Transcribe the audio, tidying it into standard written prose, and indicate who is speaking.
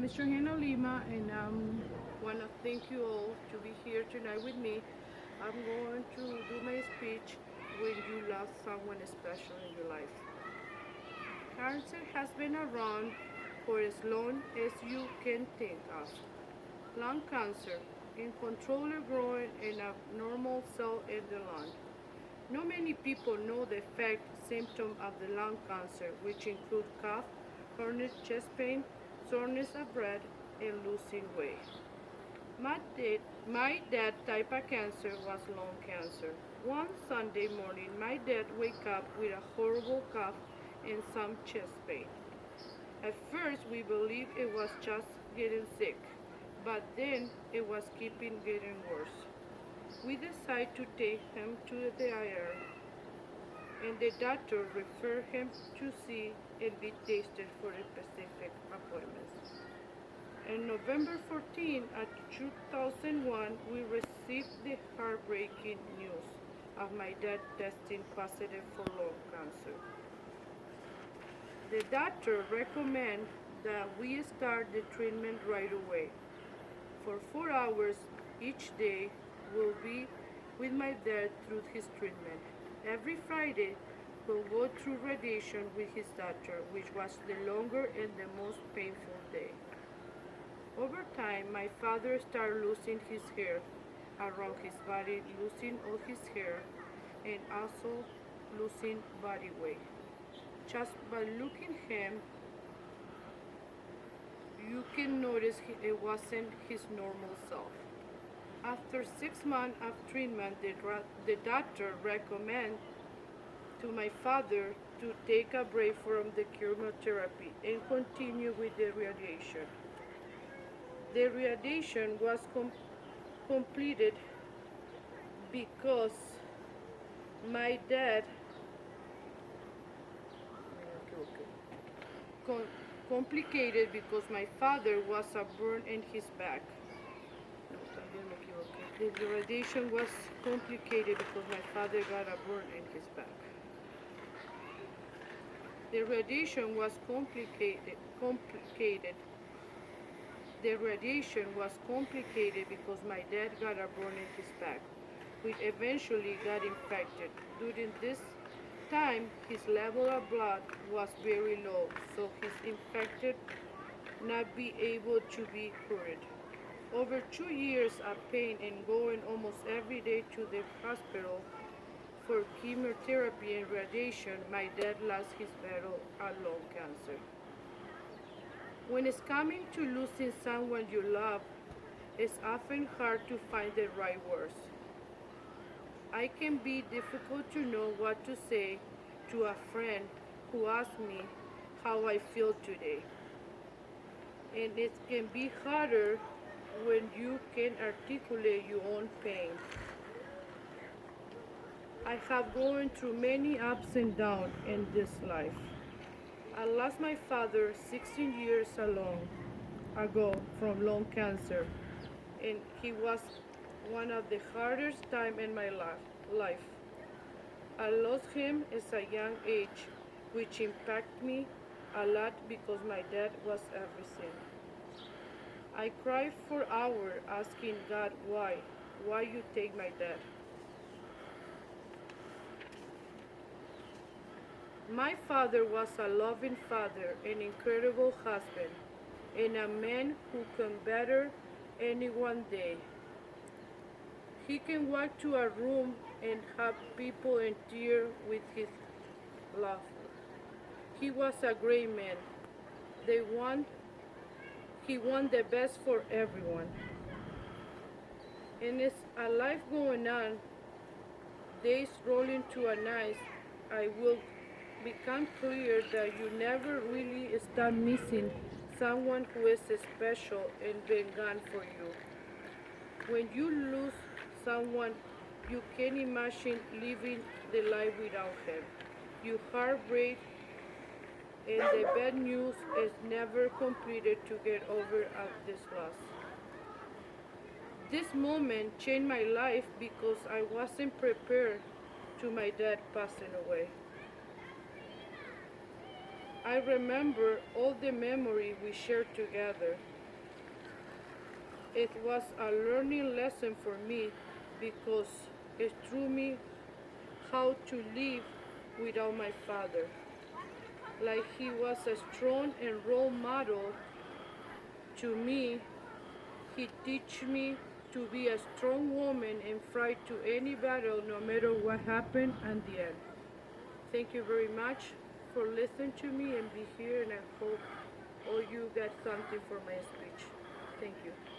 Speaker 1: is Johanna Lima, and I want to thank you all to be here tonight with me. I'm going to do my speech when you lost someone special in your life. Cancer has been around for as long as you can think of. Lung cancer, uncontrolled growing an abnormal cell in the lung. Not many people know the fact symptoms of the lung cancer, which include cough, chronic chest pain, soreness of breath, and losing weight. My dad type of cancer was lung cancer. One Sunday morning, my dad wake up with a horrible cough and some chest pain. At first, we believed it was just getting sick, but then it was keeping getting worse. We decided to take him to the IR, and the doctor referred him to see and be tested for a specific appointments. On November 14, 2001, we received the heartbreaking news of my dad testing positive for lung cancer. The doctor recommended that we start the treatment right away. For 4 hours each day, we'll be with my dad through his treatment. Every Friday, we'll go through radiation with his doctor, which was the longer and the most painful day. Over time, my father started losing his hair around his body, losing all his hair, and also losing body weight. Just by looking at him, you can notice it wasn't his normal self. After 6 months of treatment, the doctor recommended to my father to take a break from the chemotherapy and continue with the radiation. The radiation was completed because my dad com- complicated because my father was a burn in his back. No, también me equivoqué. The radiation was complicated because my father got a burn in his back. The radiation was complicated. The radiation was complicated because my dad got a burn in his back, which eventually got infected. During this time, his level of blood was very low, so his infected not be able to be cured. Over 2 years of pain and going almost every day to the hospital for chemotherapy and radiation, my dad lost his battle at lung cancer. When it's coming to losing someone you love, it's often hard to find the right words. It can be difficult to know what to say to a friend who asks me how I feel today. And it can be harder when you can articulate your own pain. I have gone through many ups and downs in this life. I lost my father 16 years ago from lung cancer, and he was one of the hardest times in my life. I lost him at a young age, which impacted me a lot because my dad was everything. I cried for hours asking God why you take my dad. My father was a loving father, an incredible husband, and a man who can better anyone day. He can walk to a room and have people in tears with his laughter. He was a great man. They won, he won the best for everyone. And as a life going on, days rolling to a night, I will become clear that you never really stop missing someone who is special and been gone for you. When you lose someone, you can imagine living the life without him. Your heart breaks, and the bad news is never completed to get over of this loss. This moment changed my life because I wasn't prepared to my dad passing away. I remember all the memory we shared together. It was a learning lesson for me because it taught me how to live without my father. Like he was a strong and role model to me, he teach me to be a strong woman and fight to any battle no matter what happened at the end. Thank you very much for listening to me and be here, and I hope all you got something for my speech. Thank you.